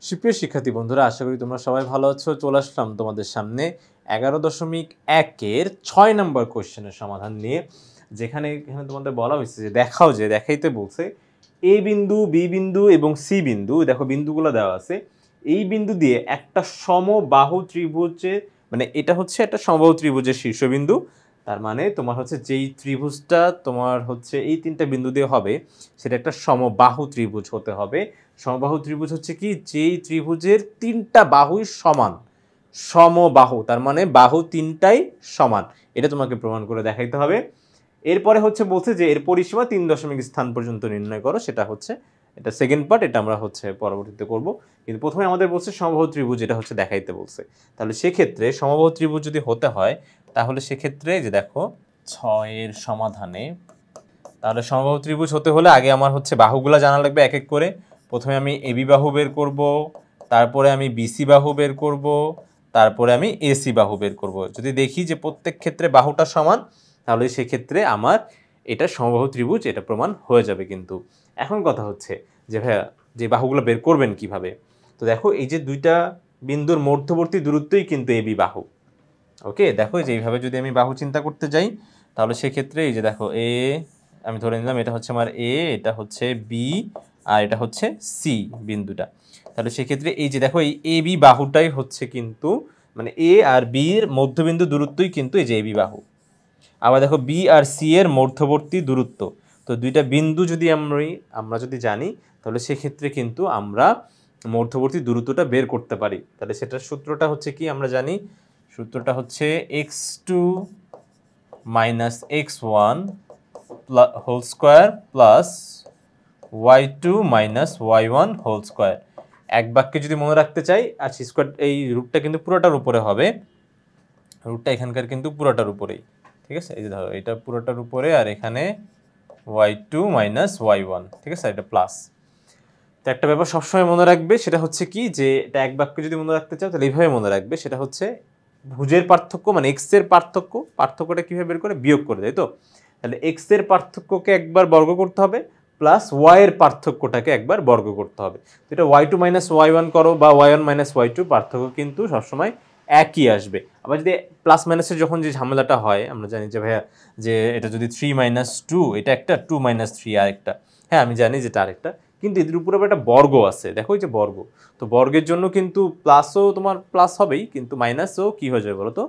সুপ্রিয় শিক্ষার্থী বন্ধুরা, আশা করি তোমরা সবাই ভালো আছো। চলে আসলাম তোমাদের সামনে 11.1-এর 6 নম্বর কোশ্চেনের সমাধান নিয়ে, যেখানে তোমাদের বলা হয়েছে যে দেখাইতে বলছে এ বিন্দু, বি বিন্দু এবং সি বিন্দু। দেখো বিন্দুগুলো দেওয়া আছে। এই বিন্দু দিয়ে একটা সমবাহু ত্রিভুজের, মানে এটা হচ্ছে একটা সমবাহু ত্রিভুজের শীর্ষবিন্দু। তার মানে তোমার হচ্ছে যেই ত্রিভুজটা তোমার হচ্ছে এই তিনটা বিন্দু দিয়ে হবে, সেটা একটা সমবাহু ত্রিভুজ হতে হবে। সমবাহু ত্রিভুজ হচ্ছে কি, যেই ত্রিভুজের তিনটা বাহুই সমান, সমবাহু, তার মানে বাহু তিনটাই সমান। এটা তোমাকে প্রমাণ করে দেখাইতে হবে। এরপরে হচ্ছে বলছে যে এর পরিসীমা 3 দশমিক স্থান পর্যন্ত নির্ণয় করো। সেটা হচ্ছে এটা সেকেন্ড পার্ট, এটা আমরা হচ্ছে পরবর্তীতে করব। কিন্তু প্রথমে আমাদের বলছে সমবাহু ত্রিভুজ, এটা হচ্ছে দেখাইতে বলছে। তাহলে সেক্ষেত্রে সমবাহু ত্রিভুজ যদি হতে হয়, তাহলে সেক্ষেত্রে যে দেখো 6-এর সমাধানে, তাহলে সমবাহু ত্রিভুজ হতে হলে আগে আমার হচ্ছে বাহুগুলা জানা লাগবে এক এক করে। প্রথমে আমি এবি বাহু বের করব, তারপরে আমি বিসি বাহু বের করব, তারপরে আমি এসি বাহু বের করব। যদি দেখি যে প্রত্যেক ক্ষেত্রে বাহুটা সমান, তাহলে সেক্ষেত্রে আমার এটা সমবাহু ত্রিভুজ, এটা প্রমাণ হয়ে যাবে। কিন্তু এখন কথা হচ্ছে যে ভাইয়া, যে বাহুগুলো বের করবেন কিভাবে? তো দেখো এই যে দুইটা বিন্দুর মধ্যবর্তী দূরত্বই কিন্তু এবি বাহু। ওকে, দেখো যে এইভাবে যদি আমি বাহু চিন্তা করতে যাই, তাহলে সেক্ষেত্রে এই যে দেখো এ, আমি ধরে নিলাম এটা হচ্ছে আমার এ, এটা হচ্ছে বি, আর এটা হচ্ছে সি বিন্দুটা। তাহলে সেক্ষেত্রে এই যে দেখো এই এ বি বাহুটাই হচ্ছে কিন্তু, মানে এ আর বি এর মধ্যবিন্দু দূরত্বই কিন্তু এই যে এ বি বাহু। আবার দেখো বি আর সি এর মধ্যবর্তী দূরত্ব। তো দুইটা বিন্দু যদি আমরা যদি জানি, তাহলে সেক্ষেত্রে কিন্তু আমরা মধ্যবর্তী দূরত্বটা বের করতে পারি। তাহলে সেটার সূত্রটা হচ্ছে কি, আমরা জানি সূত্রটা হচ্ছে x2 - x1 whole square plus y2 - y1 whole square. এক বাক্যে যদি মনে রাখতে চাই, আর স্কোয়ার এই রুটটা কিন্তু পুরোটার উপরে হবে, রুটটা এখানকার কিন্তু পুরোটার উপরেই, ঠিক আছে? এই যে ধরো এটা পুরোটার উপরে, আর এখানে y2 - y1, ঠিক আছে, এটা প্লাস। তো একটা ব্যাপার সবসময় মনে রাখবে, সেটা হচ্ছে কি, যে এটা এক বাক্যে যদি মনে রাখতে চাও তাহলে এইভাবে মনে রাখবে, সেটা হচ্ছে ভুজের পার্থক্য, মানে এক্স এর পার্থক্যটা কিভাবে বের করে, বিয়োগ করে, তাই তো? তাহলে এক্স এর পার্থক্যকে একবার বর্গ করতে হবে, প্লাস ওয়াই এর পার্থক্যটাকে একবার বর্গ করতে হবে। তো এটা y2 - y1 করো, বা y1 - y2, পার্থক্য কিন্তু সবসময় একই আসবে। আবার যদি প্লাস মাইনাসের যখন যে ঝামেলাটা হয়, আমরা জানি যে ভাইয়া, যে এটা যদি 3 - 2, এটা একটা, 2 - 3 আরেকটা। হ্যাঁ, আমি জানি যেটা আরেকটা, কিন্তু এদের উপরে আবার একটা বর্গ আছে, দেখো এই যে বর্গ। তো বর্গের জন্য কিন্তু প্লাসও তোমার প্লাস হবেই, কিন্তু মাইনাসও কি হয়ে যাবে বলো তো,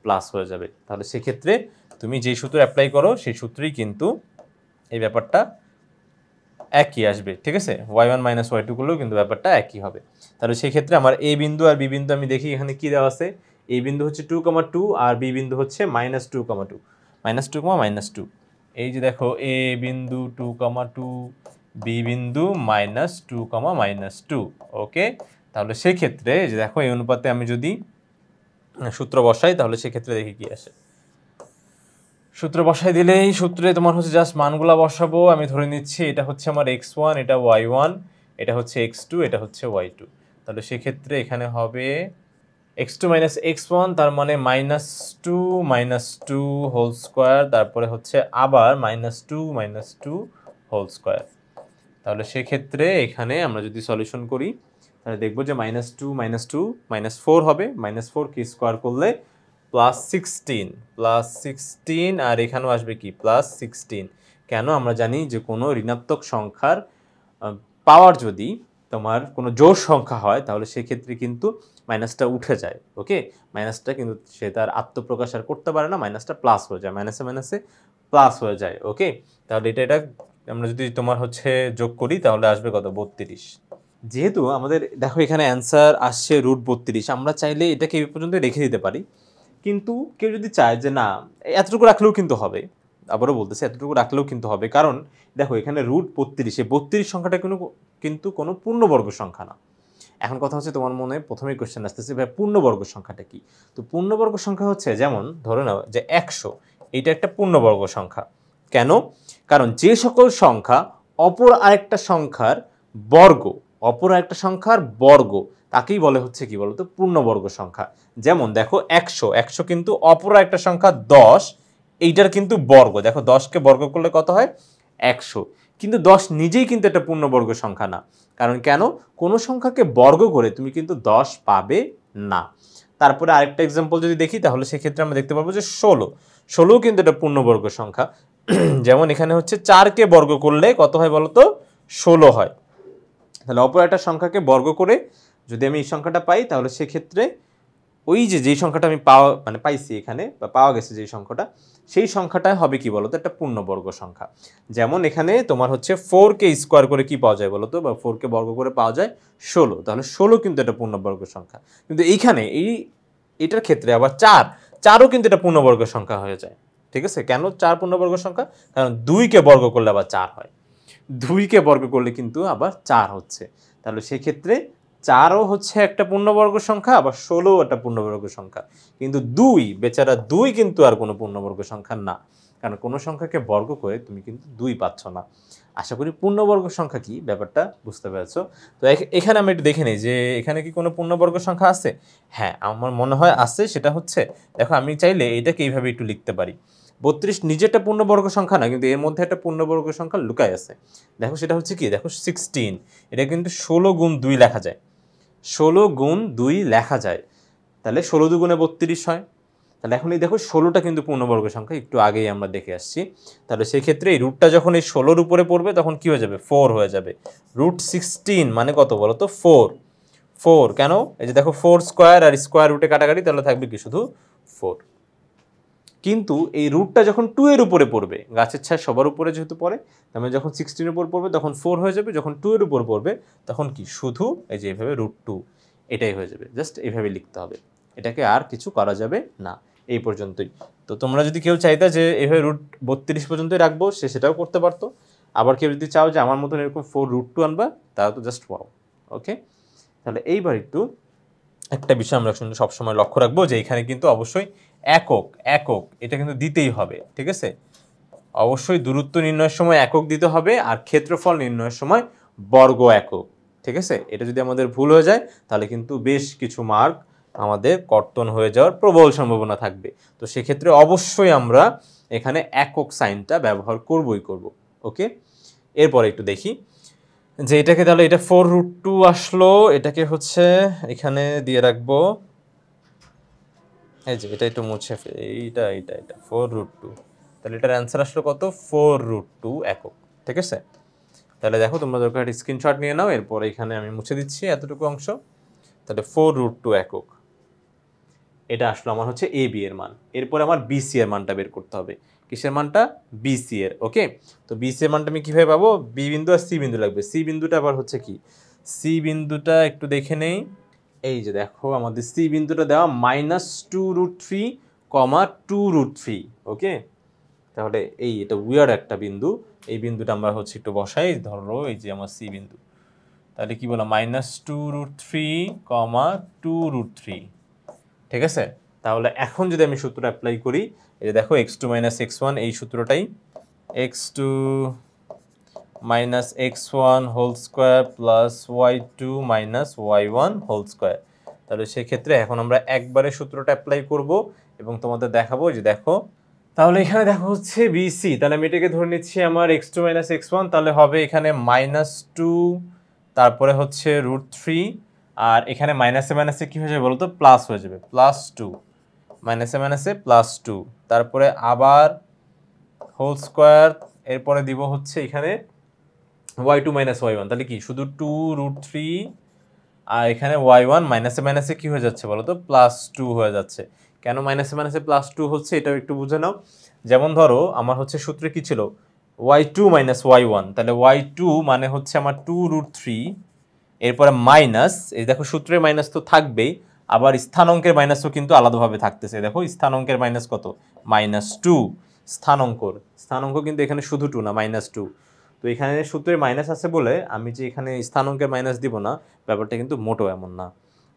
প্লাস হয়ে যাবে। তাহলে সেক্ষেত্রে তুমি যেই সূত্র অ্যাপ্লাই করো, সেই সূত্রেই কিন্তু এই ব্যাপারটা একই আসবে, ঠিক আছে? y1 - y2 করলেও কিন্তু ব্যাপারটা একই হবে। তাহলে সেক্ষেত্রে আমার এ বিন্দু আর বি বিন্দু, আমি দেখি এখানে কি দেওয়া আছে। এ বিন্দু হচ্ছে 2,2, আর বি বিন্দু হচ্ছে -2,2, -2, এই যে দেখো এ বিন্দু 2,2, বি বিন্দু -2, ওকে। তাহলে সেক্ষেত্রে যে দেখো এই অনুপাতে আমি যদি সূত্র বসাই, তাহলে সেক্ষেত্রে দেখি কি আসে। সূত্র বসাই দিলেই সূত্রে তোমার হচ্ছে জাস্ট মানগুলা বসাবো। আমি ধরে নিচ্ছি এটা হচ্ছে আমার x1, এটা y1, এটা হচ্ছে x2, এটা হচ্ছে y2। তাহলে সেক্ষেত্রে এখানে হবে x2 - x1, তার মানে -2 হোল স্কোয়ার, তারপরে হচ্ছে আবার -2 হোল স্কোয়ার। তাহলে সেক্ষেত্রে এখানে আমরা যদি সলিউশন করি, তাহলে দেখবো যে -2 - 2 -4 হবে, -4 কি স্কোয়ার করলে +16, আর এখানেও আসবে কি +16। কেন? আমরা জানি যে কোনো ঋণাত্মক সংখ্যার পাওয়ার যদি তোমার কোনো জোড় সংখ্যা হয়, তাহলে সেক্ষেত্রে কিন্তু মাইনাসটা উঠে যায়। ওকে, মাইনাসটা কিন্তু সে তার আত্মপ্রকাশ আর করতে পারে না, মাইনাসটা প্লাস হয়ে যায়, মাইনাসে প্লাস হয়ে যায়। ওকে, তাহলে এটা আমরা যদি তোমার হচ্ছে যোগ করি, তাহলে আসবে কত, 32। যেহেতু আমাদের দেখো এখানে অ্যান্সার আসছে √32, আমরা চাইলে এটাকে এই পর্যন্ত রেখে দিতে পারি। কিন্তু কেউ যদি চায় যে না, এতটুকু রাখলেও কিন্তু হবে, আবারও বলতেছে এতটুকু রাখলেও কিন্তু হবে, কারণ দেখো এখানে √32, এই 32 সংখ্যাটা কিন্তু কোনো পূর্ণবর্গ সংখ্যা না। এখন কথা হচ্ছে, তোমার মনে প্রথমেই কোশ্চেন আসতেছে ভাই পূর্ণবর্গ সংখ্যাটা কি? তো পূর্ণবর্গ সংখ্যা হচ্ছে, যেমন ধরে নাও যে 100, এইটা একটা পূর্ণবর্গ সংখ্যা। কেন? কারণ যে সকল সংখ্যা অপর আরেকটা সংখ্যার বর্গ, তাকেই বলে হচ্ছে কি বলতো, পূর্ণবর্গ সংখ্যা। যেমন দেখো 100 কিন্তু অপর একটা সংখ্যা 10, এইটার কিন্তু বর্গ। দেখো 10কে বর্গ করলে কত হয়, 100। কিন্তু 10 নিজেই কিন্তু একটা পূর্ণবর্গ সংখ্যা না। কারণ কেন? কোনো সংখ্যাকে বর্গ করে তুমি কিন্তু 10 পাবে না। তারপরে আরেকটা এক্সাম্পল যদি দেখি তাহলে সেক্ষেত্রে আমরা দেখতে পারবো যে 16। 16 কিন্তু একটা পূর্ণবর্গ সংখ্যা। যেমন এখানে হচ্ছে 4কে বর্গ করলে কত হয় বলো তো? 16 হয়। তাহলে অপর একটা সংখ্যাকে বর্গ করে যদি আমি এই সংখ্যাটা পাই তাহলে সেক্ষেত্রে ওই যেই সংখ্যাটা আমি পাইছি এখানে বা পাওয়া গেছে যেই সংখ্যাটা, সেই সংখ্যাটা হবে কি বলতো? একটা পূর্ণবর্গ সংখ্যা। যেমন এখানে তোমার হচ্ছে 4কে স্কোয়ার করে কি পাওয়া যায় বলতো? বা 4কে বর্গ করে পাওয়া যায় 16। তাহলে 16 কিন্তু একটা পূর্ণবর্গ সংখ্যা। কিন্তু এইখানে এটার ক্ষেত্রে আবার 4ও কিন্তু এটা পূর্ণবর্গ সংখ্যা হয়ে যায়। ঠিক আছে? কেন 4 পূর্ণবর্গ সংখ্যা? কারণ 2কে বর্গ করলে আবার 4 হয়। 2কে বর্গ করলে কিন্তু আবার 4 হচ্ছে। তাহলে সেক্ষেত্রে 4ও হচ্ছে একটা পূর্ণবর্গ সংখ্যা, আবার 16ও একটা পূর্ণবর্গ সংখ্যা। কিন্তু 2 বেচারা 2 কিন্তু আর কোনো পূর্ণবর্গ সংখ্যা না। কারণ কোনো সংখ্যাকে বর্গ করে তুমি কিন্তু 2 পাচ্ছ না। আশা করি পূর্ণবর্গ সংখ্যা কি ব্যাপারটা বুঝতে পেরেছো। তো এখানে আমরা একটু দেখে নিই যে এখানে কি কোনো পূর্ণবর্গ সংখ্যা আছে? হ্যাঁ, আমার মনে হয় আছে। সেটা হচ্ছে, দেখো আমি চাইলে এটাকে এইভাবে একটু লিখতে পারি। 32 নিজেটা পূর্ণবর্গ সংখ্যা না, কিন্তু এর মধ্যে একটা পূর্ণবর্গ সংখ্যা লুকায় আছে। দেখো সেটা হচ্ছে কি? দেখো 16, এটা কিন্তু 16 গুণ 2 লেখা যায়। 16 গুণ 2 লেখা যায়। তাহলে 16 দুগুণে 32 হয়। তাহলে এখন এই দেখো 16টা কিন্তু পূর্ণবর্গ সংখ্যা, একটু আগেই আমরা দেখে আসছি। তাহলে সেক্ষেত্রে এই রুটটা যখন এই 16-র উপরে পড়বে তখন কি হয়ে যাবে? 4 হয়ে যাবে। রুট 16 মানে কত বলো তো? 4। 4 কেন? এই যে দেখো 4 স্কোয়ার আর স্কোয়ার রুটে কাটাকাটি, তাহলে থাকবে কি? শুধু 4। কিন্তু এই রুটটা যখন 2 এর উপরে পড়বে, গাছের ছায়া সবার উপরে যেহেতু পড়ে, তার মানে যখন 16 এর উপর পড়বে তখন 4 হয়ে যাবে। যখন 2 এর উপর পড়বে তখন কি? শুধু এই যে এভাবে √2 এটাই হয়ে যাবে। জাস্ট এইভাবে লিখতে হবে। এটাকে আর কিছু করা যাবে না। এই পর্যন্তই। তো তোমরা যদি কেউ চাইতা যে এভাবে √32 পর্যন্তই রাখবো, সে সেটাও করতে পারতো। আবার কেউ যদি চাও যে আমার মতন এরকম 4√2 আনবা, তাহলে তো জাস্ট ওয়াও। ওকে, তাহলে এইবার একটু একটা বিষয় আমরা সবসময় লক্ষ্য রাখবো যে এখানে কিন্তু অবশ্যই একক একক এটা কিন্তু দিতেই হবে। ঠিক আছে? অবশ্যই দূরত্ব নির্ণয়ের সময় একক দিতে হবে, আর ক্ষেত্রফল নির্ণয়ের সময় বর্গ একক। ঠিক আছে? এটা যদি আমাদের ভুল হয়ে যায় তাহলে কিন্তু বেশ কিছু মার্ক আমাদের কর্তন হয়ে যাওয়ার প্রবল সম্ভাবনা থাকবে। তো সেক্ষেত্রে অবশ্যই আমরা এখানে একক সাইনটা ব্যবহার করবই করব। ওকে, এরপরে একটু দেখি যে এটাকে, তাহলে এটা 4√2 আসলো, এটাকে হচ্ছে এখানে দিয়ে রাখবো। এই যে এটা একটু মুছে এইটা 4√2। তাহলে এটার অ্যান্সার আসলো কত? 4√2 একক। ঠিক আছে? তাহলে দেখো তোমরা দরকার একটা স্ক্রিনশট নিয়ে নাও। এরপর এখানে আমি মুছে দিচ্ছি এতটুকু অংশ। তাহলে 4√2 একক, এটা আসলো আমার হচ্ছে এ বি এর মান। এরপর আমার বিসি এর মানটা বের করতে হবে। কিসের মানটা? বিসি এর। ওকে, তো বিসি এর মানটা আমি কিভাবে পাবো? বি বিন্দু আর সি বিন্দু লাগবে। সি বিন্দুটা আবার হচ্ছে কি? সি বিন্দুটা একটু দেখে নেই। এই যে দেখো আমাদের সি বিন্দুটা দেওয়া -2√3, 2√3। ওকে, তাহলে এটা উইয়ার্ড একটা বিন্দু। এই বিন্দুটা আমরা হচ্ছে একটু বসাই। ধরো এই যে আমার সি বিন্দু, তাহলে কি বললাম? -2√3, 2√3। ঠিক আছে? তাহলে এখন যদি আমি সূত্র অ্যাপ্লাই করি, এই যে দেখো x2 - x1, এই সূত্রটাই x2 - x1 whole square plus y2 - y1 whole square. তাহলে সেক্ষেত্রে এখন আমরা একবারে সূত্রটা অ্যাপ্লাই করব এবং তোমাদের দেখাবো। যে দেখো, তাহলে এখানে দেখো হচ্ছে বিসি, তাহলে আমি এটাকে ধরে নিচ্ছি আমার x2 - x1, তাহলে হবে এখানে -2, তারপরে হচ্ছে √3, আর এখানে মাইনাসে মাইনাসে কি হয়ে যাবে বলতো? প্লাস হয়ে যাবে, +2, মাইনাসে মাইনাসে +2, তারপরে আবার হোল স্কোয়ার। এরপরে দিব হচ্ছে এখানে y2 - y1, তাহলে কি? শুধু 2√3, আর এখানে y1 মাইনাসে মাইনাসে কি হয়ে যাচ্ছে বলতো? +2 হয়ে যাচ্ছে। কেন মাইনাসে মাইনাসে +2 হচ্ছে এটাও একটু বুঝে নাও। যেমন ধরো আমার হচ্ছে সূত্রে কি ছিল? y2 - y1, তাহলে y2 মানে হচ্ছে আমার 2√3, এরপরে মাইনাস, এই দেখো সূত্রের মাইনাস তো থাকবেই, আবার স্থানাঙ্কের মাইনাসও কিন্তু আলাদাভাবে থাকতেছে। দেখো স্থানাঙ্কের মাইনাস কত? -2। স্থানাঙ্ক কিন্তু এখানে শুধু 2 না, -2। তো এখানে সূত্রের মাইনাস আছে বলে আমি যে এখানে স্থানাঙ্কের মাইনাস দিব না, ব্যাপারটা কিন্তু মোটেও এমন না।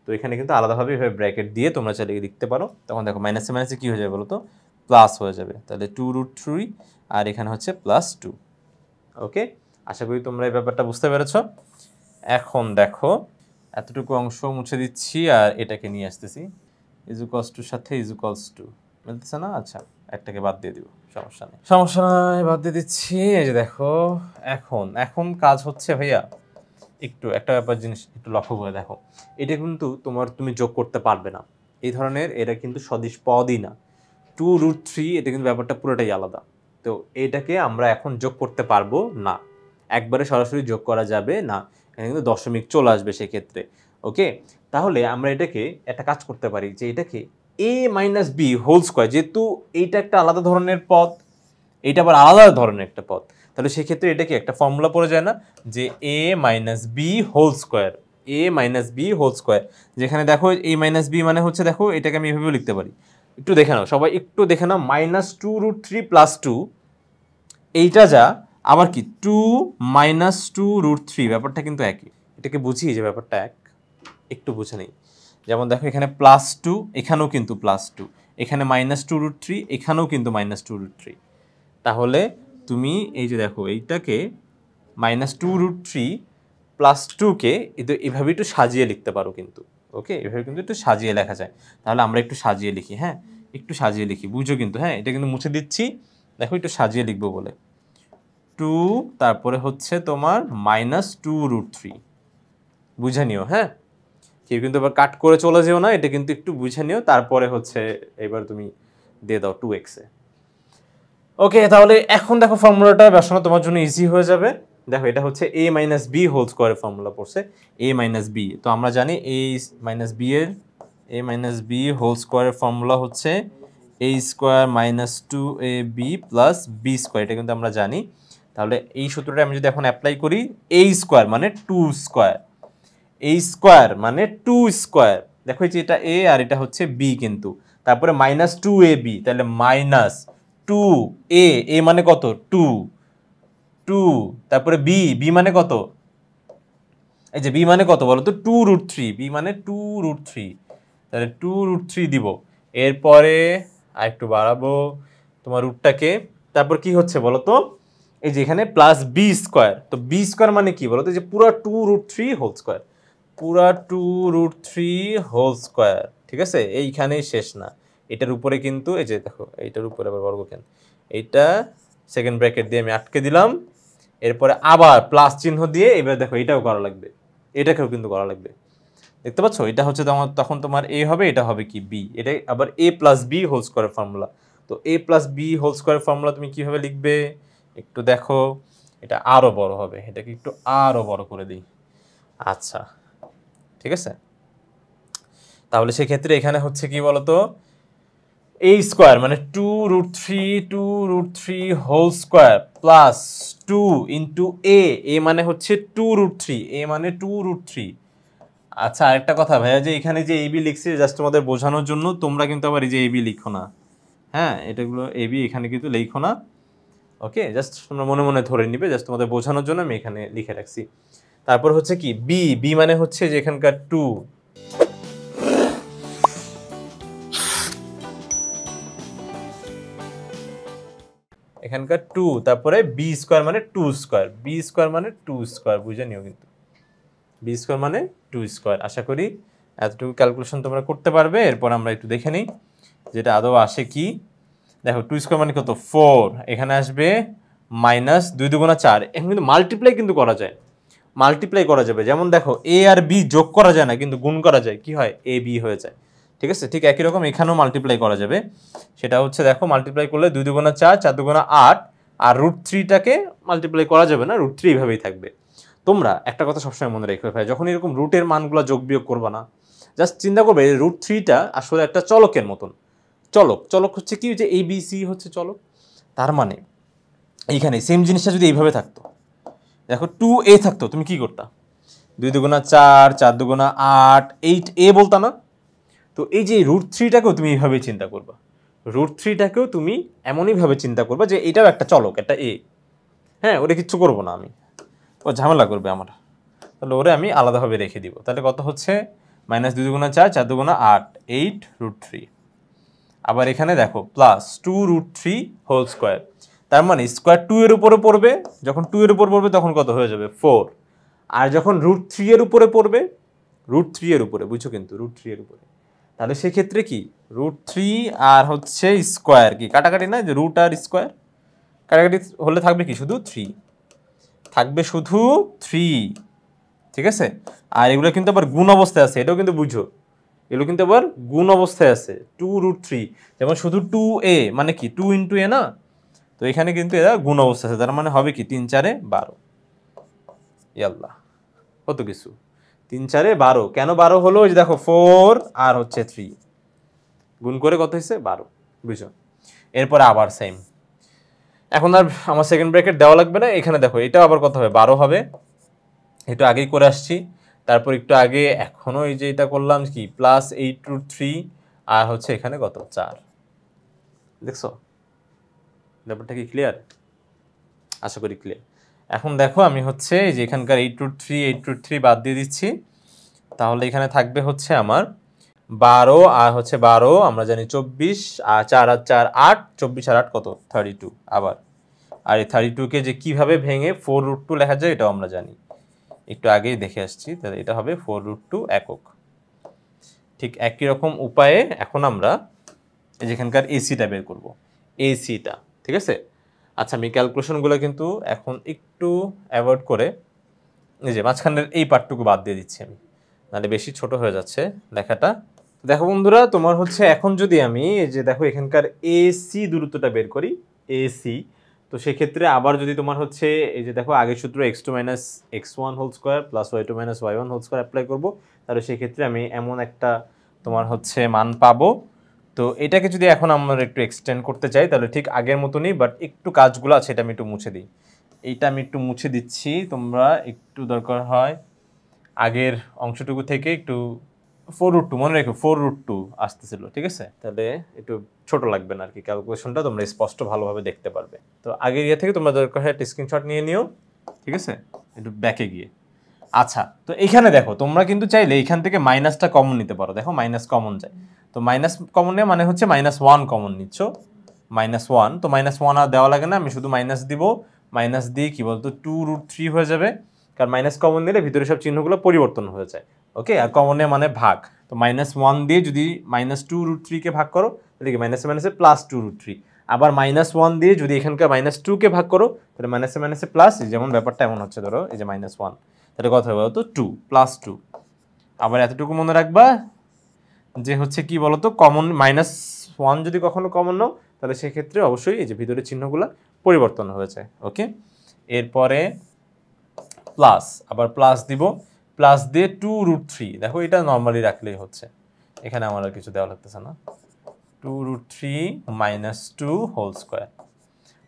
তো এখানে কিন্তু আলাদাভাবে এভাবে ব্র্যাকেট দিয়ে তোমরা চাইলে লিখতে পারো। তখন দেখো মাইনাসে মাইনাসে কি হয়ে যাবে বলো তো? প্লাস হয়ে যাবে। তাহলে 2√3 আর এখানে হচ্ছে +2। ওকে, আশা করি তোমরা এই ব্যাপারটা বুঝতে পেরেছো। এখন দেখো এতটুকু অংশ মুছে দিচ্ছি আর এটাকে নিয়ে আসতেছি। ইজ ইকুয়ালস টু সাথে ইজ ইকুয়ালস টু মিলতেছে না? আচ্ছা, একটাকে বাদ দিয়ে দিব, সমস্যা নেই, সমস্যা নয়, বাদ দিয়ে দিচ্ছি। এই যে দেখো, এখন এখন কাজ হচ্ছে ভাইয়া, একটু একটা ব্যাপার জিনিস একটু লক্ষ্য করে দেখো, এটা কিন্তু তুমি যোগ করতে পারবে না, এই ধরনের এটা কিন্তু সদিশ পদই না। 2√3 এটা কিন্তু ব্যাপারটা পুরোটাই আলাদা। তো এটাকে আমরা এখন যোগ করতে পারবো না, একবারে সরাসরি যোগ করা যাবে না, এখানে কিন্তু দশমিক চলে আসবে সেক্ষেত্রে। ওকে, তাহলে আমরা এটাকে একটা কাজ করতে পারি যে এটাকে a minus B whole square, যেহেতু এইটা একটা আলাদা ধরনের পদ, এইটা আবার আলাদা ধরনের একটা পদ, তাহলে সেক্ষেত্রে এটাকে একটা ফর্মুলা পড়ে যায় না যে a minus B whole square, a minus B whole square, যেখানে দেখো a মাইনাস বি মানে হচ্ছে, দেখো এটাকে আমি এভাবেও লিখতে পারি, একটু দেখে নাও সবাই, একটু দেখে নাও, -2√3 + 2 এইটা যা, আবার কি 2 - 2√3, ব্যাপারটা কিন্তু একই, এটাকে বুঝি যে ব্যাপারটা এক, একটু বুঝে নেই। যেমন দেখো এখানে +2, এখানেও কিন্তু +2, এখানে -2√3, এখানেও কিন্তু -2√3, তাহলে তুমি এই যে দেখো এইটাকে -2√3 + 2কে এভাবে একটু সাজিয়ে লিখতে পারো কিন্তু। ওকে, এভাবে কিন্তু একটু সাজিয়ে লেখা যায়। তাহলে আমরা একটু সাজিয়ে লিখি, হ্যাঁ একটু সাজিয়ে লিখি, বুঝো কিন্তু, হ্যাঁ এটা কিন্তু মুছে দিচ্ছি, দেখো একটু সাজিয়ে লিখবো বলে, 2 তারপরে হচ্ছে তোমার -2√3, বুঝে নিও, হ্যাঁ কেউ কিন্তু আবার কাট করে চলে যেও না, এটা কিন্তু একটু বুঝে নিও, তারপরে হচ্ছে এবার তুমি দিয়ে দাও 2x এ। ওকে, তাহলে এখন দেখো ফর্মুলাটা বসানো তোমার জন্য ইজি হয়ে যাবে। দেখো এটা হচ্ছে a মাইনাস বি হোল স্কোয়ারের ফর্মুলা পড়ছে, a মাইনাস বি, তো আমরা জানি a মাইনাস বি হোল স্কোয়ারের ফর্মুলা হচ্ছে a square minus 2ab plus B square, এটা কিন্তু আমরা জানি। তাহলে এই সূত্রটা আমি যদি এখন অ্যাপ্লাই করি, a স্কোয়ার মানে 2 স্কোয়ার, a স্কোয়ার মানে 2 স্কোয়ার, দেখো এই যে এটা a আর এটা হচ্ছে b, কিন্তু তারপরে -2ab, তাহলে -2a, a মানে কত 2, 2 তারপরে b, b মানে কত, এই যে b মানে কত বলো তো 2√3, b মানে 2√3, তাহলে 2√3 দিব, এরপরে আরেকটু বাড়াবো তোমার রুটটাকে, তারপর কি হচ্ছে বলো তো, এই যে এখানে প্লাস বি স্কোয়ার, তো বি স্কোয়ার মানে কি বলো তো, যে পুরো 2√3 হোল স্কোয়ার, পুরা 2√3 হোল স্কোয়ার, ঠিক আছে, এইখানেই শেষ না, এটার উপরে কিন্তু এই যে দেখো এইটার উপরে আবার বর্গকেন, এইটা সেকেন্ড ব্র্যাকেট দিয়ে আমি আটকে দিলাম, এরপরে আবার প্লাস চিহ্ন দিয়ে এবার দেখো এটাও করা লাগবে, এটাকেও কিন্তু করা লাগবে, দেখতে পাচ্ছ, এটা হচ্ছে তখন তোমার এ হবে, এটা হবে কি বি, এটাই আবার a প্লাস বি হোল স্কোয়ারের ফর্মুলা। তো a প্লাস বি হোল স্কোয়ারের ফর্মুলা তুমি কিভাবে লিখবে একটু দেখো, এটা আরো বড় হবে, এটাকে একটু আরো বড় করে দিই, আচ্ছা ঠিক আছে, তাহলে সেক্ষেত্রে এখানে হচ্ছে কি বলতো, a স্কোয়ার মানে 2√3 whole square plus 2 into a মানে হচ্ছে 2√3, a মানে 2√3। আচ্ছা আরেকটা কথা ভাইয়া, যে এখানে যে এবি লিখছি জাস্ট তোমাদের বোঝানোর জন্য, তোমরা কিন্তু আবার এই যে এবি লিখো না, হ্যাঁ এটাগুলো এবি এখানে কিন্তু লিখো না, ওকে জাস্ট তোমরা মনে মনে ধরে নিবে, জাস্ট তোমাদের বোঝানোর জন্য আমি এখানে লিখে রাখছি। তারপর হচ্ছে কি বি, বি মানে হচ্ছে যে এখানকার 2, এখানকার 2, তারপরে বি স্কোয়ার মানে 2 স্কোয়ার, বি স্কোয়ার মানে 2 স্কোয়ার, বুঝে নিও কিন্তু বি স্কোয়ার মানে 2 স্কোয়ার। আশা করি এতটুকু ক্যালকুলেশন তোমরা করতে পারবে। এরপর আমরা একটু দেখে নিই যেটা আদৌ আসে কি। দেখো 2 স্কোয়ার মানে কত 4, এখানে আসবে মাইনাস 2 দুগুণা 4, এখন কিন্তু মাল্টিপ্লাই কিন্তু করা যায়, মাল্টিপ্লাই করা যাবে, যেমন দেখো এ আর বি যোগ করা যায় না কিন্তু গুণ করা যায়, কি হয় এ বি হয়ে যায়, ঠিক আছে, ঠিক একই রকম এখানেও মাল্টিপ্লাই করা যাবে, সেটা হচ্ছে দেখো মাল্টিপ্লাই করলে 2 দুগুণা 4, 4 দুগুণা 8, আর √3টাকে মাল্টিপ্লাই করা যাবে না, √3 এইভাবেই থাকবে। তোমরা একটা কথা সবসময় মনে রেখো ভাই, যখন এরকম রুটের মানগুলো যোগ বিয়োগ করবা না, জাস্ট চিন্তা করবে √3টা আসলে একটা চলকের মতন, চলক, চলক হচ্ছে কি, যে এ বি সি হচ্ছে চলক, তার মানে এইখানে সেম জিনিসটা যদি এইভাবে থাকতো, দেখো 2a থাকতো, তুমি কি করতা, 2 দুগুণা 4, 4 দুগুণা 8, 8a বলতা না, তো এই যে √3টাকেও তুমি এইভাবে চিন্তা করবা, √3টাকেও তুমি এমনইভাবে চিন্তা করবা যে এটাও একটা চলক, একটা এ, হ্যাঁ ওটা কিচ্ছু করবো না আমি, ও ঝামেলা করবে আমার, তাহলে ওরে আমি আলাদাভাবে রেখে দিব, তাহলে কত হচ্ছে -2 দুগুণা 4, 4 দুগুণা 8, 8√3, আবার এখানে দেখো প্লাস 2√3 হোল স্কোয়ার, তার মানে স্কোয়ার 2 এর উপরে পড়বে, যখন 2 এর উপর পড়বে তখন কত হয়ে যাবে 4, আর যখন √3 এর উপরে পড়বে, √3 এর উপরে, বুঝছো কিন্তু √3 এর উপরে, তাহলে সেক্ষেত্রে কি √3 আর হচ্ছে স্কোয়ার, কি কাটাকাটি না, যে রুট আর স্কোয়ার কাটাকাটি হলে থাকবে কি শুধু 3, থাকবে শুধু 3, ঠিক আছে। আর এগুলো কিন্তু আবার গুণ অবস্থায় আছে, এটাও কিন্তু বুঝো, এগুলো কিন্তু আবার গুণ অবস্থায় আছে। 2√3 যেমন শুধু 2a মানে কি 2 × a না, তো এখানে কিন্তু এরা গুণ অবস্থা আছে, তার মানে হবে কি 3 × 4 = 12। ইয়াল্লাহ, কত কিছু, 3 × 4 = 12। কেন 12 হলো? ওই যে দেখো 4 আর হচ্ছে 3 গুণ করে কত হয়েছে 12, বুঝছো। এরপরে আবার সেম, এখন আর আমার সেকেন্ড ব্র্যাকেট দেওয়া লাগবে না, এখানে দেখো এটাও আবার কত হবে 12 হবে, একটু আগেই করে আসছি। তারপর একটু আগে এখনো এই যে এটা করলাম কি +8√3 আর হচ্ছে এখানে কত 4, দেখছো ব্যাপারটা কি ক্লিয়ার? আশা করি ক্লিয়ার। এখন দেখো আমি হচ্ছে এই যে এখানকার 8√3 বাদ দিয়ে দিচ্ছি, তাহলে এখানে থাকবে হচ্ছে আমার 12 আর হচ্ছে 12 আমরা জানি 24 আর 4 আর 4 8, 24 আর 8 কত 32 আবার। আর এই 32কে যে কিভাবে ভেঙে 4√2 লেখা যায় এটাও আমরা জানি, একটু আগেই দেখে আসছি, তাহলে এটা হবে 4√2 একক। ঠিক একই রকম উপায়ে এখন আমরা এই যেখানকার এসিটা বের করব, এসিটা, ঠিক আছে। আচ্ছা আমি ক্যালকুলেশনগুলো কিন্তু এখন একটু অ্যাভয়েড করে এই যে মাঝখানের এই পার্টটুকু বাদ দিয়ে দিচ্ছি আমি, নাহলে বেশি ছোট হয়ে যাচ্ছে লেখাটা। দেখো বন্ধুরা, তোমার হচ্ছে এখন যদি আমি এই যে দেখো এখানকার এসি দূরত্বটা বের করি, এসি, তো সেক্ষেত্রে আবার যদি তোমার হচ্ছে এই যে দেখো আগের সূত্র x2 - x1 whole square plus y2 - y1 whole square apply করবো, তাহলে সেক্ষেত্রে আমি এমন একটা তোমার হচ্ছে মান পাবো। তো এটাকে যদি এখন আমরা একটু এক্সটেন্ড করতে চাই তাহলে ঠিক আগের মতনই, বাট একটু কাজগুলো আছে এটা আমি একটু মুছে দিই, এইটা আমি একটু মুছে দিচ্ছি, তোমরা একটু দরকার হয় আগের অংশটুকু থেকে একটু 4√2 মনে রেখো, 4√2 আসতেছিল, ঠিক আছে, তাহলে একটু ছোট লাগবে না আর কি, ক্যালকুলেশনটা তোমরা স্পষ্ট ভালোভাবে দেখতে পারবে। তো আগের ইয়ে থেকে তোমরা দরকার হয় একটা স্ক্রিনশট নিয়ে নিও, ঠিক আছে, একটু ব্যাকে গিয়ে। আচ্ছা, তো এখানে দেখো তোমরা কিন্তু চাইলে এখান থেকে মাইনাসটা কমন নিতে পারো, দেখো মাইনাস কমন যায়, তো মাইনাস কমন নেওয়া মানে হচ্ছে -1 কমন নিচ্ছ, -1, তো -1 আর দেওয়া লাগে না, আমি শুধু মাইনাস দিব, মাইনাস দিয়ে কি বলতো 2√3 হয়ে যাবে, কারণ মাইনাস কমন নিলে ভিতরে সব চিহ্নগুলো পরিবর্তন হয়ে যায়, ওকে। আর কমনে মানে ভাগ, তো -1 দিয়ে যদি -2√3 কে ভাগ করো তাহলে কি মাইনাসে মাইনাসে +2√3, আবার -1 দিয়ে যদি এখানকার -2 কে ভাগ করো তাহলে মাইনাসে মাইনাসে প্লাস, যেমন ব্যাপারটা এমন হচ্ছে, ধরো এই যে -1, তাহলে কথা হবে তো 2 +2। আবার এতটুকু মনে রাখবা যে হচ্ছে কি বলতো কমন -1 যদি কখনো কমন নাও তাহলে সেক্ষেত্রে অবশ্যই এই যে ভিতরের চিহ্নগুলো পরিবর্তন হয়েছে, ওকে। এরপরে প্লাস, আবার প্লাস দিব, প্লাস দিয়ে 2√3, দেখো এটা নর্মালি রাখলেই হচ্ছে, এখানে আমার আর কিছু দেওয়া লাগতেছে না, 2√3 - 2 হোল স্কোয়ার,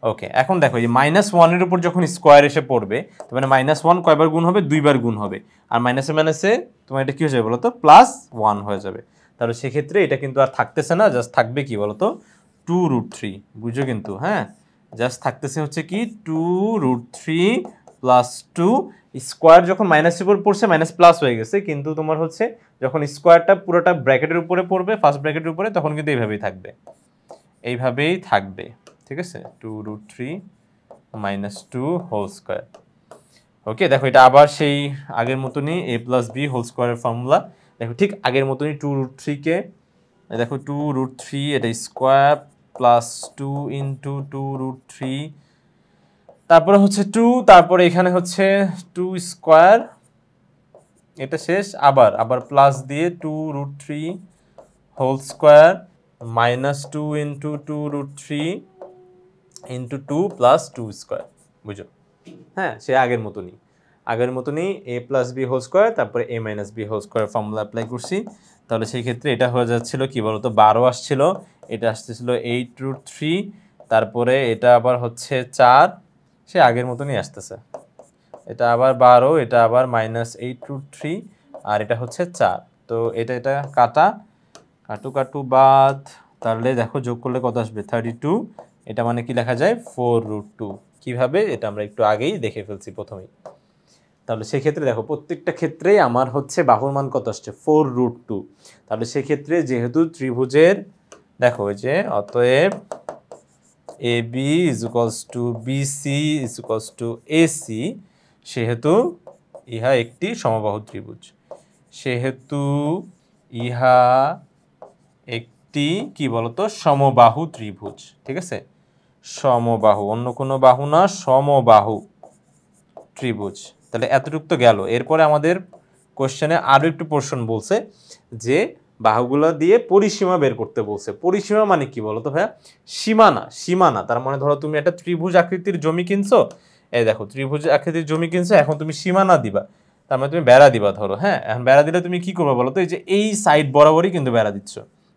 ওকে। এখন দেখো এই -1 এর উপর যখন স্কোয়ার এসে পড়বে তো মানে -1 কয়বার গুণ হবে, 2বার গুণ হবে, আর মাইনাসে মাইনাসে তোমার এটা কি হয়ে যাবে বলতো +1 হয়ে যাবে, তাহলে সেক্ষেত্রে এটা কিন্তু আর থাকতেছে না, জাস্ট থাকবে কি বলতো 2√3, বুঝো কিন্তু, হ্যাঁ, জাস্ট থাকতেছে হচ্ছে কি 2√3 + 2, স্কোয়ার যখন মাইনাসের উপর পড়ছে মাইনাস প্লাস হয়ে গেছে, কিন্তু তোমার হচ্ছে যখন স্কোয়ারটা পুরোটা ব্র্যাকেটের উপরে পড়বে, ফার্স্ট ব্র্যাকেটের উপরে, তখন কিন্তু এইভাবেই থাকবে, এইভাবেই থাকবে, ঠিক আছে, 2√3 - 2 হোল স্কোয়ার, ওকে। দেখো এটা আবার সেই আগের মতনই a + b হোল স্কোয়ারের ফর্মুলা, দেখো ঠিক আগের মতনই 2√3 কে দেখো 2√3 এটা স্কোয়ার প্লাস 2 × 2√3, তারপরে হচ্ছে 2, তারপরে এখানে হচ্ছে 2 স্কোয়ার, এটা শেষ, আবার আবার প্লাস দিয়ে 2√3 হোল স্কোয়ার -2 × 2√3 × 2 + 2 স্কোয়ার, বুঝো, হ্যাঁ, সে আগের মতনই a + b হোল স্কোয়ার, তারপরে a - b whole square formula apply করছি, তাহলে সেই ক্ষেত্রে এটা হয়ে যাচ্ছিল কি বলতো 12 আসছিল, এটা আসতেছিল 8√3, তারপরে এটা আবার হচ্ছে 4, সে আগের মতনই আসতেছে, এটা আবার 12, এটা আবার -8√3, আর এটা হচ্ছে 4, তো এটা এটা কাটা, কাটু বাদ, তাহলে দেখো যোগ করলে কত আসবে 32, এটা মানে কি লেখা যায় 4√2, কিভাবে এটা আমরা একটু আগেই দেখে ফেলছি প্রথমেই। তাহলে সেক্ষেত্রে দেখো প্রত্যেকটা ক্ষেত্রেই আমার হচ্ছে বাহুর মান কত আসছে 4√2, তাহলে সেক্ষেত্রে যেহেতু ত্রিভুজের দেখো এই যে অতএব AB = BC = AC, সেহেতু ইহা একটি সমবাহু ত্রিভুজ, সেহেতু ইহা একটি কি বলতো সমবাহু ত্রিভুজ, ঠিক আছে, সমবাহু, অন্য কোনো বাহু না, সমবাহু ত্রিভুজ। তাহলে এতটুকু তো গেল। এরপরে আমাদের কোশ্চেনে আরো একটু পোর্শন বলছে যে বাহুগুলো দিয়ে পরিসীমা বের করতে বলছে। পরিসীমা মানে কি বলতো ভাইয়া? সীমানা। সীমানা তার মানে ধরো তুমি একটা ত্রিভুজ আকৃতির জমি কিনছো, এই দেখো ত্রিভুজ আকৃতির জমি কিনছো, এখন তুমি সীমানা দিবা, তার মানে তুমি বেড়া দিবা ধরো, হ্যাঁ। এখন বেড়া দিলে তুমি কি করবে বলো তো? এই যে এই সাইড বরাবরই কিন্তু বেড়া দিচ্ছ,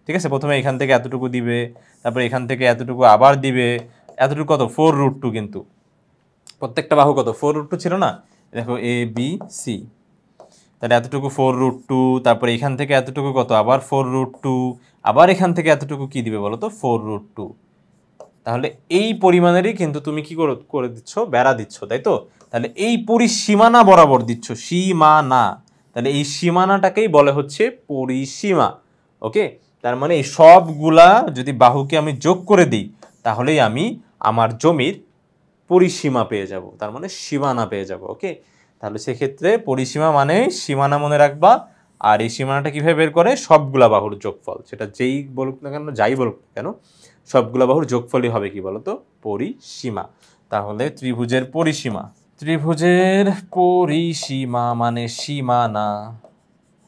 ঠিক আছে। প্রথমে এখান থেকে এতটুকু দিবে, তারপরে এখান থেকে এতটুকু আবার দিবে, এতটুকু কত 4√2, কিন্তু প্রত্যেকটা বাহু কত 4√2 ছিল না? দেখো এ বি সি, তাহলে এতটুকু 4√2, তারপরে এখান থেকে এতটুকু কত আবার 4√2, আবার এখান থেকে এতটুকু কি দিবে বলো তো? 4√2। তাহলে এই পরিমাণেরই কিন্তু তুমি কি করে দিচ্ছ? বেড়া দিচ্ছ, তাই তো? তাহলে এই পরিসীমানা বরাবর দিচ্ছ, সীমানা, তাহলে এই সীমানাটাকেই বলে হচ্ছে পরিসীমা। ওকে, তার মানে এই সবগুলা যদি বাহুকে আমি যোগ করে দিই তাহলেই আমি আমার জমির পরিসীমা পেয়ে যাব, তার মানে সীমানা পেয়ে যাব। ওকে, তাহলে সেক্ষেত্রে পরিসীমা মানে সীমানা মনে রাখবা। আর এই সীমানাটা কিভাবে বের করে? সবগুলা বাহুর যোগফল, সেটা যেই বলুক না কেন, যাই বলুক না কেন, সবগুলা বাহুর যোগফলই হবে কি বলতো? পরিসীমা। তাহলে ত্রিভুজের পরিসীমা, ত্রিভুজের পরিসীমা মানে সীমানা।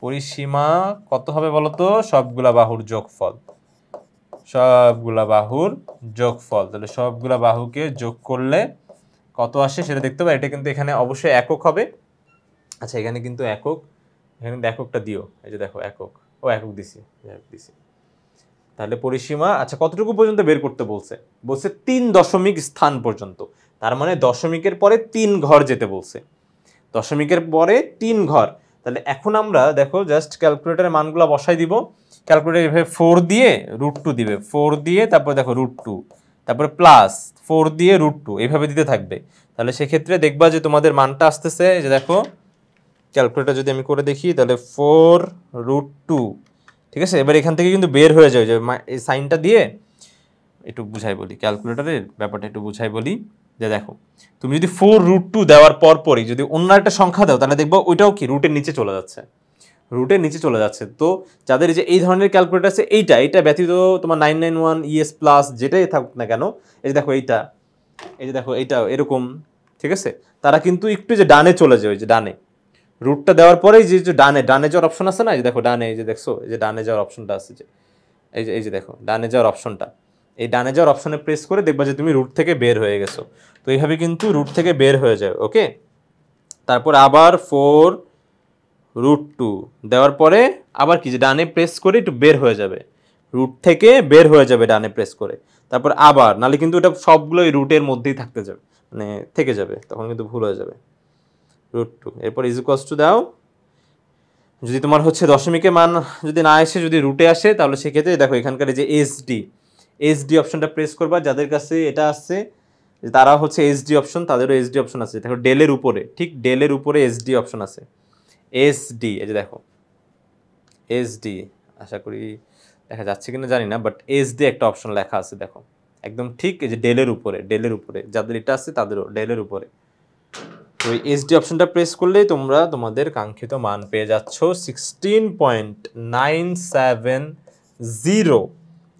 পরিসীমা কত হবে বলতো? সবগুলা বাহুর যোগফল, সবগুলা বাহুর যোগফল। তাহলে সবগুলা বাহুকে যোগ করলে কত আসে সেটা দেখতে পাবে। এটা কিন্তু এখানে অবশ্যই একক হবে। আচ্ছা, এখানে কিন্তু একক, এখানে কিন্তু এককটা দিও, এই যে দেখো একক, ও একক দিছি, একক দিছি। তাহলে পরিসীমা আচ্ছা কতটুকু পর্যন্ত বের করতে বলছে? বলছে 3 দশমিক স্থান পর্যন্ত, তার মানে দশমিকের পরে 3 ঘর যেতে বলছে, দশমিকের পরে 3 ঘর। তাহলে এখন আমরা দেখো জাস্ট ক্যালকুলেটরের মানগুলো বসাই দিব। ক্যালকুলেটর এভাবে 4 দিয়ে √2 দিবে, 4 দিয়ে তারপর দেখো √2, তারপরে প্লাস 4 দিয়ে √2, এইভাবে দিতে থাকবে। তাহলে সেক্ষেত্রে দেখবা যে তোমাদের মানটা আসতেছে, এই যে দেখো ক্যালকুলেটর যদি আমি করে দেখি তাহলে 4√2, ঠিক আছে। এবার এখান থেকে কিন্তু বের হয়ে যায়, যে এই সাইনটা দিয়ে একটু বুঝাই বলি, ক্যালকুলেটরের ব্যাপারটা একটু বুঝাই বলি। যে দেখো তুমি যদি 4√2 দেওয়ার পরই যদি অন্য একটা সংখ্যা দাও তাহলে দেখবো ওইটাও কি রুটের নিচে চলে যাচ্ছে, রুটের নিচে চলে যাচ্ছে। তো যাদের যে এই ধরনের ক্যালকুলেটর আছে, এইটা ব্যতীত তোমার 991 ইএস প্লাস যেটাই থাকুক না কেন, এই যে দেখো এইটা, এই যে দেখো এইটা এরকম, ঠিক আছে, তারা কিন্তু একটু যে ডানে চলে যায়, ওই যে ডানে রুটটা দেওয়ার পরেই যে ডানে ডানে যাওয়ার অপশন আছে না, এই যে দেখো ডানে, এই যে দেখছো এই যে ডানে যাওয়ার অপশনটা আছে, যে এই যে দেখো ডানে যাওয়ার অপশনটা, এই ডানে যাওয়ার অপশনে প্রেস করে দেখবা যে তুমি রুট থেকে বের হয়ে গেছো। তো এইভাবে কিন্তু রুট থেকে বের হয়ে যায়। ওকে, তারপর আবার 4√2 দেওয়ার পরে আবার কি, যে ডানে প্রেস করে একটু বের হয়ে যাবে, রুট থেকে বের হয়ে যাবে ডানে প্রেস করে। তারপর আবার, নাহলে কিন্তু এটা সবগুলো এই রুটের মধ্যেই থাকতে যাবে, মানে থেকে যাবে, তখন কিন্তু ভুল হয়ে যাবে। √2 এরপর ইকুয়ালস টু দাও। যদি তোমার হচ্ছে দশমিকের মান যদি না এসে যদি রুটে আসে তাহলে সেক্ষেত্রে দেখো এখানকার যে এসডি অপশনটা প্রেস করবা। যাদের কাছে এটা আসছে তারা হচ্ছে এসডি অপশন, তাদেরও এসডি অপশন আছে, দেখো ডেলের উপরে, ঠিক ডেলের উপরে এসডি অপশন আছে, এসডি, এই যে দেখো এসডি, আশা করি দেখা যাচ্ছে কিনা জানি না, বাট এসডি একটা অপশন লেখা আছে দেখো একদম ঠিক, এই যে ডেলের উপরে যাদের এটা আছে তাদেরও ডেলের উপরে। তো এই এসডি অপশনটা প্রেস করলেই তোমরা তোমাদের কাঙ্ক্ষিত মান পেয়ে যাচ্ছ 16.970।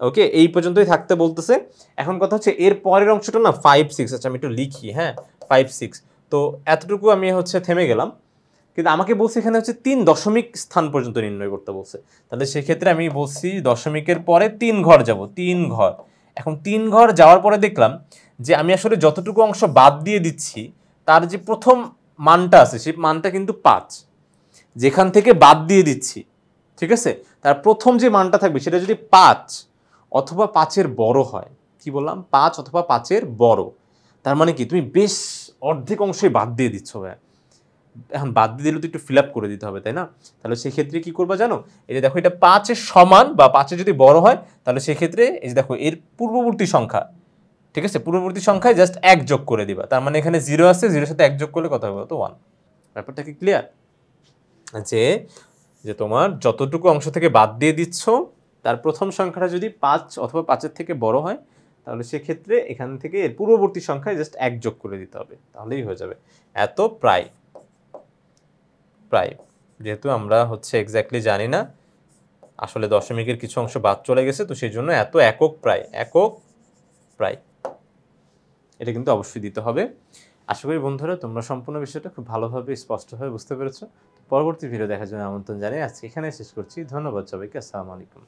ওকে, এই পর্যন্তই থাকতে বলতেছে। এখন কথা হচ্ছে এর পরের অংশটা না 5-6, আচ্ছা আমি একটু লিখি, হ্যাঁ 5-6। তো এতটুকু আমি হচ্ছে থেমে গেলাম, কিন্তু আমাকে বলছে এখানে হচ্ছে 3 দশমিক স্থান পর্যন্ত নির্ণয় করতে বলছে। তাহলে সেক্ষেত্রে আমি বলছি দশমিকের পরে 3 ঘর যাব, 3 ঘর। এখন 3 ঘর যাওয়ার পরে দেখলাম যে আমি আসলে যতটুকু অংশ বাদ দিয়ে দিচ্ছি তার যে প্রথম মানটা আছে সেই মানটা কিন্তু 5, যেখান থেকে বাদ দিয়ে দিচ্ছি, ঠিক আছে, তার প্রথম যে মানটা থাকবে সেটা যদি 5 অথবা 5-এর বড় হয়, কি বললাম, 5 অথবা 5-এর বড়, তার মানে কি তুমি বেশ অর্ধেক অংশই বাদ দিয়ে দিচ্ছ ভাই। এখন বাদ দিয়ে দিলে তো একটু ফিল আপ করে দিতে হবে, তাই না? তাহলে সেক্ষেত্রে কি করবা জানো, এই যে দেখো এটা 5-এর সমান বা 5-এর যদি বড় হয় তাহলে সেক্ষেত্রে এই যে দেখো এর পূর্ববর্তী সংখ্যা, ঠিক আছে, পূর্ববর্তী সংখ্যায় জাস্ট 1 যোগ করে দিবা। তার মানে এখানে 0 আছে, 0-এর সাথে 1 যোগ করলে কত হবে? তো 1। ব্যাপারটা কি ক্লিয়ার? যে যে তোমার যতটুকু অংশ থেকে বাদ দিয়ে দিচ্ছ তার প্রথম সংখ্যাটা যদি 5 অথবা 5-এর থেকে বড় হয় তাহলে সেক্ষেত্রে এখান থেকে এর পূর্ববর্তী সংখ্যায় জাস্ট 1 যোগ করে দিতে হবে, তাহলেই হয়ে যাবে। এত প্রায় যেহেতু আমরা হচ্ছে এক্স্যাক্টলি জানি না, আসলে দশমিকের কিছু অংশ বাদ চলে গেছে, তো সেই জন্য এত একক প্রায় এটা কিন্তু অবশ্যই দিতে হবে। আশা করি বন্ধুরা তোমরা সম্পূর্ণ বিষয়টা খুব ভালোভাবে স্পষ্টভাবে বুঝতে পেরেছো। পরবর্তী ভিডিও দেখার জন্য আমন্ত্রণ জানিয়ে আজকে এখানে শেষ করছি। ধন্যবাদ সবাইকে। আসসালামু আলাইকুম।